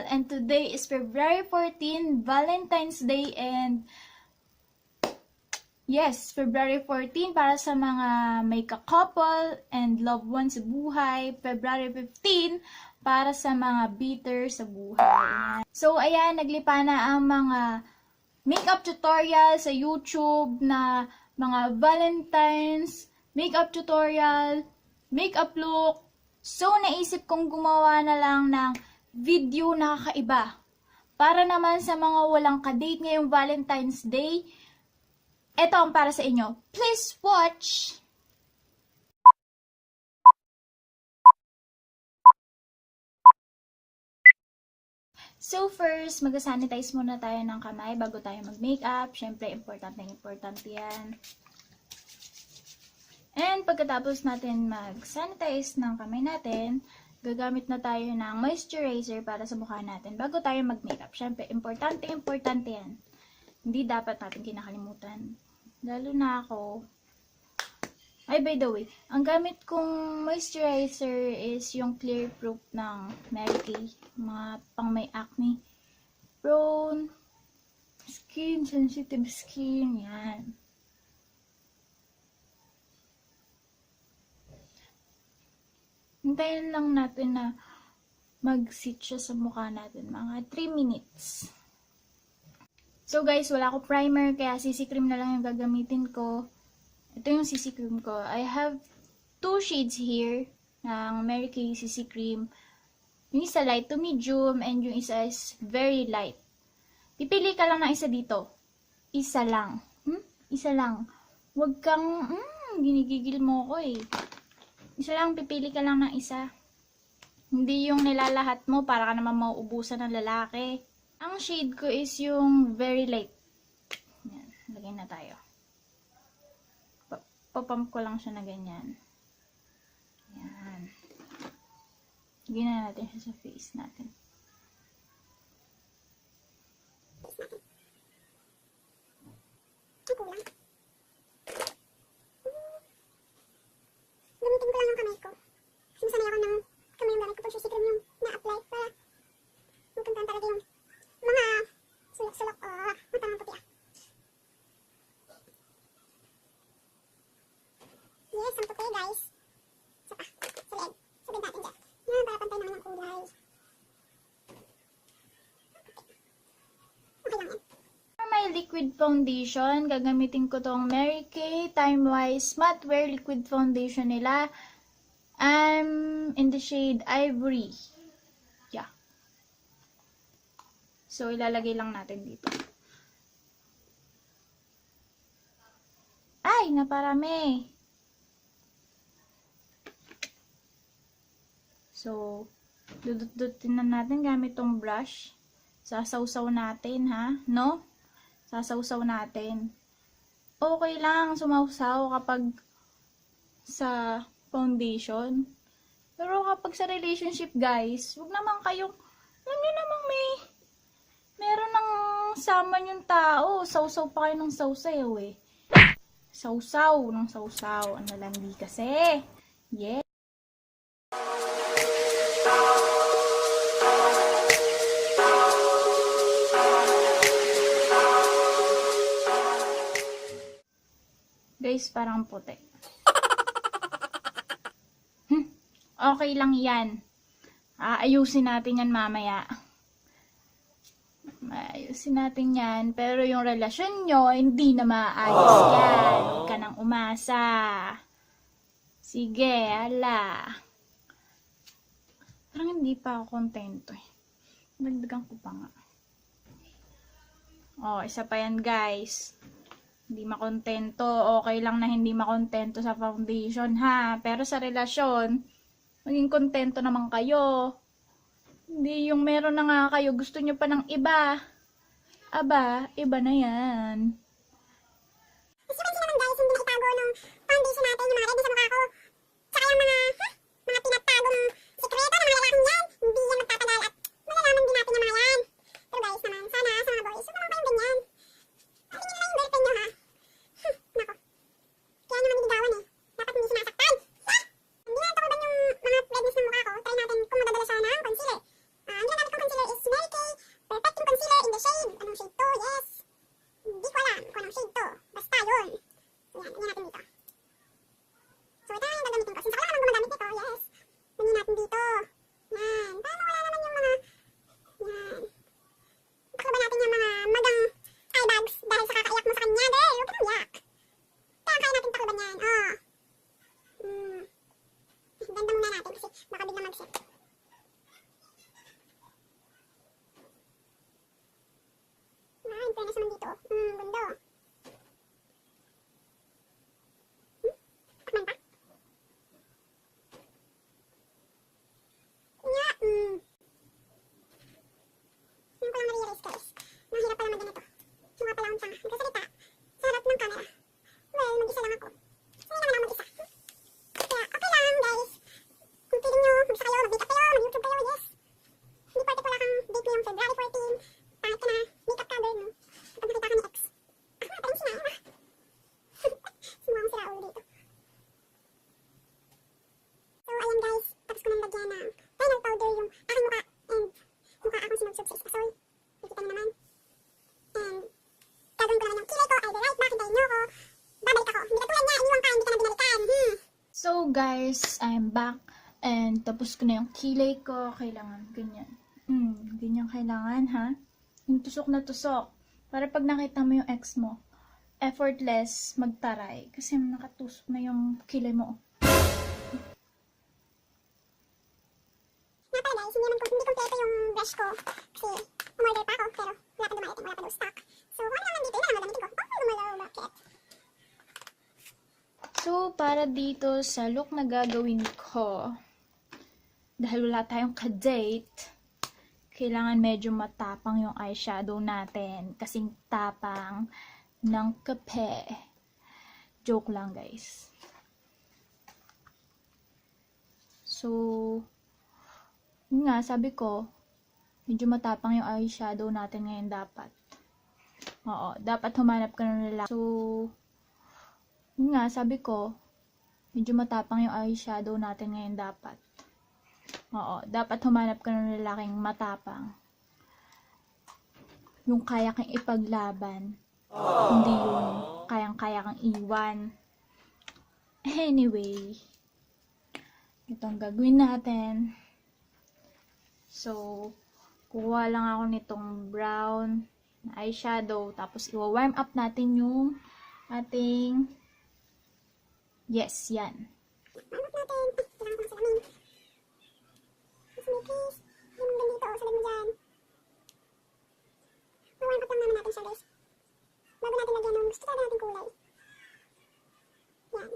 and today is February 14, Valentine's Day, and yes, February 14 para sa mga may ka-couple and loved ones sa buhay. February 15 para sa mga bitter sa buhay. So ayan, naglipa na ang mga makeup tutorial sa YouTube na mga Valentines, makeup tutorial, makeup look. So naisip kong gumawa na lang ng video na kakaiba. Para naman sa mga walang ka-date ngayong Valentine's Day, ito ang para sa inyo. Please watch! So first, mag-sanitize muna tayo ng kamay bago tayo mag-makeup. Siyempre, importante yan. And pagkatapos natin mag-sanitize ng kamay natin, gagamit na tayo ng moisturizer para sa mukha natin bago tayo mag-makeup. Siyempre, importante yan. Hindi dapat natin kinakalimutan. Lalo na ako. Ay, by the way, ang gamit kong moisturizer is yung clear proof ng Mary Kay. Mga pang may acne. Prone skin, sensitive skin, yan. Hintayin lang natin na mag-sit siya sa mukha natin. Mga 3 minutes. So guys, wala ako primer, kaya CC cream na lang yung gagamitin ko. Ito yung CC cream ko. I have 2 shades here ng Mary Kay CC cream. Yung isa light to medium, and yung isa is very light. Pipili ka lang ng isa dito. Isa lang. Isa lang. Huwag kang, ginigigil mo ko eh. Isa lang, pipili ka lang ng isa. Hindi yung nilalahat mo para ka naman mauubusan ng lalaki. Ang shade ko is yung very light. Yan, lagay na tayo. Papump ko lang siya na ganyan. Yan. Lagyan na natin siya sa face natin. Gamitin ko lang ng kamay ko. Sinasanay ako ng kamay yung gamit ko pag CC cream yung na-apply para magpuntahan talaga yung mga sulok-sulok o matang puti ah. Yes, ang puti guys. Sa pa, sa leeg. Sabid natin dyan. Yan, para pantay naman yung kulay. Okay lang yan. For my liquid foundation, gagamitin ko tong Mary Kay Time Wise Matte Wear Liquid Foundation nila. I'm in the shade Ivory. Yeah. So, ilalagay lang natin dito. Ay, naparami. So, dudut-dutin na natin gamit tong brush. Sasawsaw natin, ha? No? Sasawsaw natin. Okay lang sumawsaw kapag sa foundation. Pero kapag sa relationship, guys, huwag naman kayong, alam nyo namang meron ng sama yung tao. Sawsaw pa kayo ng sawsaw, eh. Sawsaw ng sawsaw. Ang lalandi kasi. Yeah. Guys, parang puti. Okay lang yan. Ayusin natin yan mamaya. Ayusin natin yan. Pero yung relasyon nyo, hindi na maayos yan. Huwag ka nang umasa. Sige, ala. Parang hindi pa ako kontento eh. Dagdagan ko pa nga. Oh, isa pa yan guys. Hindi makontento. Okay lang na hindi makontento sa foundation, ha? Pero sa relasyon, maging kontento naman kayo. Hindi yung meron na nga kayo, gusto nyo pa ng iba. Aba, iba na yan. Kasi naman guys, hindi na itago nung foundation natin, yung mga ready sa mukha ko. Tsaka yung mga pinatagong sekreto ng mga lalaking yan, hindi yan magtatagal at malalaman din natin yung mga yan. Pero guys naman, sana sa mga boys, huwag naman kayong ganyan. Tingin nyo na yung girlfriend nyo ha. Nako. Kaya naman niligawan eh. Dapat hindi sinasaktan. Hindi na takuban yung mga redness ng mukha ko. Try natin kung madadala siya ng concealer. Ang ginagamit kong concealer is Mary guys, I'm back and tapos ko na yung kilay ko. Kailangan ganyan. Ganyan kailangan, ha? Yung tusok na tusok. Para pag nakita mo yung ex mo, effortless magtaray. Kasi nakatusok na yung kilay mo. Nga pala guys, hindi kompleto yung brush ko. Kasi umorder pa ako, pero wala pa dumating, wala pa daw stock. So, ano naman dito, yun lang gagamitin ko. Gumalaw, bakit? So, para dito sa look na gagawin ko, dahil wala tayong ka-date, kailangan medyo matapang yung eyeshadow natin. Kasing tapang ng kape. Joke lang, guys. So, yun nga, sabi ko, medyo matapang yung eyeshadow natin ngayon dapat. Oo, dapat humanap ka ng lalaki. So, yun nga, sabi ko, medyo matapang yung eyeshadow natin ngayon dapat. Oo, dapat humanap ka ng lalaking matapang. Yung kaya kang ipaglaban. Hindi yung kayang-kaya kang iwan. Anyway, ito ang gagawin natin. So, kukuha lang ako nitong brown na eyeshadow. Tapos, i-warm up natin yung ating... Yes, yan. Warm up natin. Kailangan ko masalamin. Mas may please. Yung ganito, salad mo dyan. Warm up lang naman natin siya guys. Bago natin lagyan ng gusto talaga natin kulay. Yan.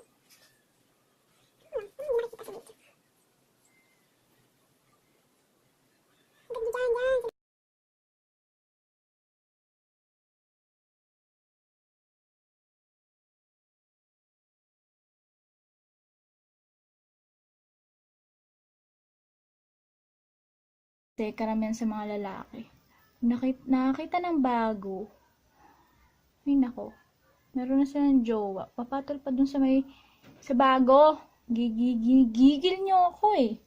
Hindi makikita sa video. Ganda dyan. Kasi karamihan sa mga lalaki, nakakita ng bago. Ay nako, meron na silang jowa. Papatol pa dun sa bago. Gigil nyo ako eh.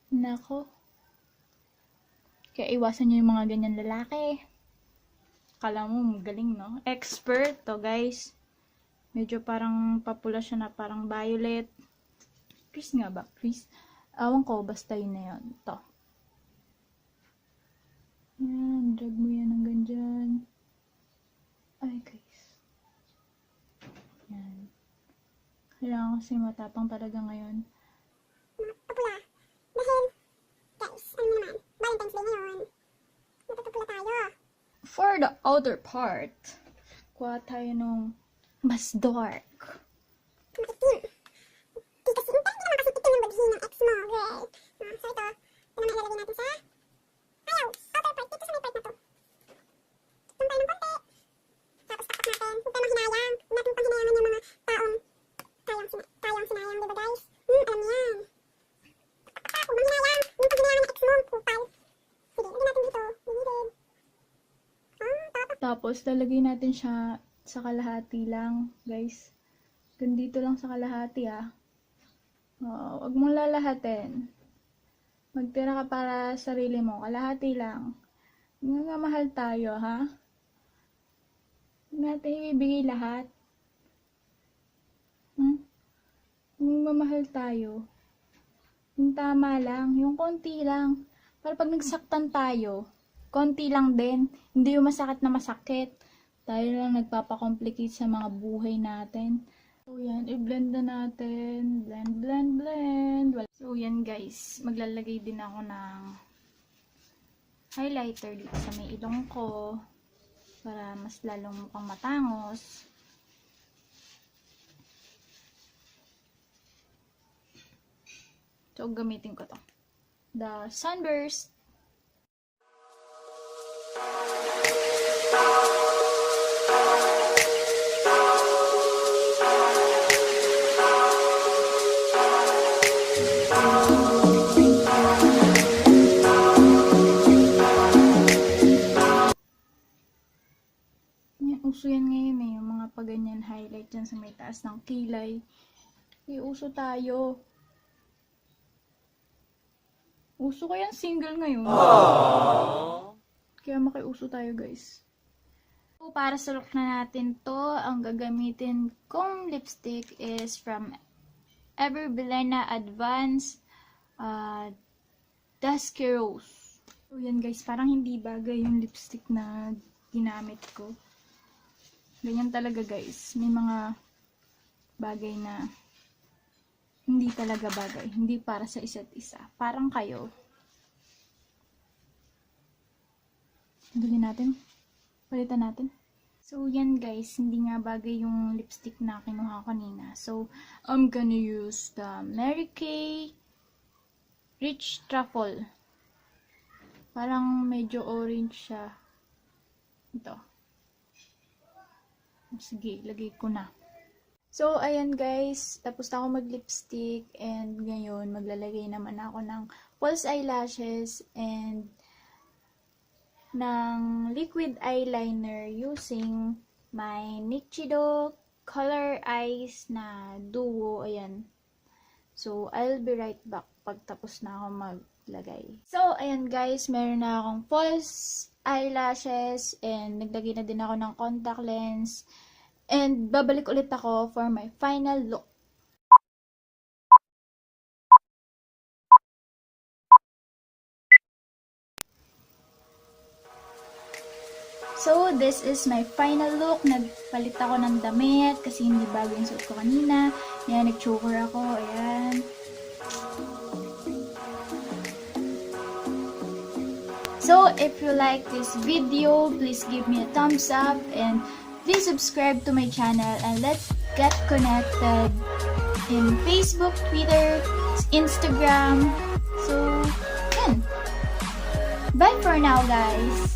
Nako. Kaya iwasan nyo yung mga ganyan lalaki. Kala mo magaling, no? Expert to, guys. Medyo parang papula siya na parang violet. Please nga ba? Please. Awan ko, basta yun na yun. Ito. Yan, drag mo yan hanggang dyan. Ay, guys. Yan. Kailangan kasi matapang talaga ngayon. Papula. Dahil, guys, ano mo naman, Valentines Day ngayon. Natutupula tayo. For the other part, kuha tayo nung mas dark. Matitim. Di kasi, hindi naman kasi itim yung badhi ng ex mo, girl. So ito naman ilalagay natin sa ayaw, outer part, dito sa may part na to. Tumpay ng konti. Tapos takpak natin. Huwag tayo manghinayang. Huwag natin panghinayangan yung mga taong tayang sinayang, diba guys? Alam niyo yan. Takpak, huwag manghinayang. Yung panghinayangan ng ex mo, kupal. Sige, lagyan natin dito. Gilid. Tapos, lalagay natin siya sa kalahati lang, guys. Gandito lang sa kalahati, ah. Huwag mong lalahatin. Magtira ka para sa sarili mo. Kalahati lang. Nga mahal tayo, ha? Huwag natin ibibigay lahat. Mamahal tayo. Yung tama lang. Yung konti lang. Para pag nagsaktan tayo, konti lang din. Hindi yung masakit na masakit. Tayo lang nagpapakomplicate sa mga buhay natin. So, yan. I-blend na natin. Blend. So, yan guys. Maglalagay din ako ng highlighter dito sa may ilong ko. Para mas lalong mukhang matangos. So, gamitin ko to. The Sunburst. Uso yan ngayon eh, yung mga paganyan highlight dyan sa may taas ng kilay. Uso tayo. Uso kayang single ngayon. Kaya makiuso tayo guys. So Para sa look na natin to, ang gagamitin kong lipstick is from Everbelena Advance Dusky Rose. So yan guys, parang hindi bagay yung lipstick na ginamit ko. Ganyan talaga guys. May mga bagay na hindi talaga bagay. Hindi para sa isa't isa. Parang kayo. Dulin natin. Palitan natin. So, yan guys. Hindi nga bagay yung lipstick na kinuha kanina. So, I'm gonna use the Mary Kay Rich Truffle. Parang medyo orange siya. Ito. Sige, lagay ko na. So, ayan guys. Tapos na ako mag-lipstick. And ngayon, maglalagay naman ako ng false eyelashes and ng liquid eyeliner using my Nichido Color Eyes na duo. Ayan. So, I'll be right back pag tapos na ako maglagay. So, ayan guys. Meron na akong false eyelashes and naglagay na din ako ng contact lens. And babalik ulit ako for my final look. So, this is my final look. Nagpalit ako ng damit kasi hindi bago yung suot ko kanina. Ayan, nag-choker ako. Ayan. So, if you like this video, please give me a thumbs up and please subscribe to my channel and let's get connected in Facebook, Twitter, Instagram. So, yan. Bye for now, guys.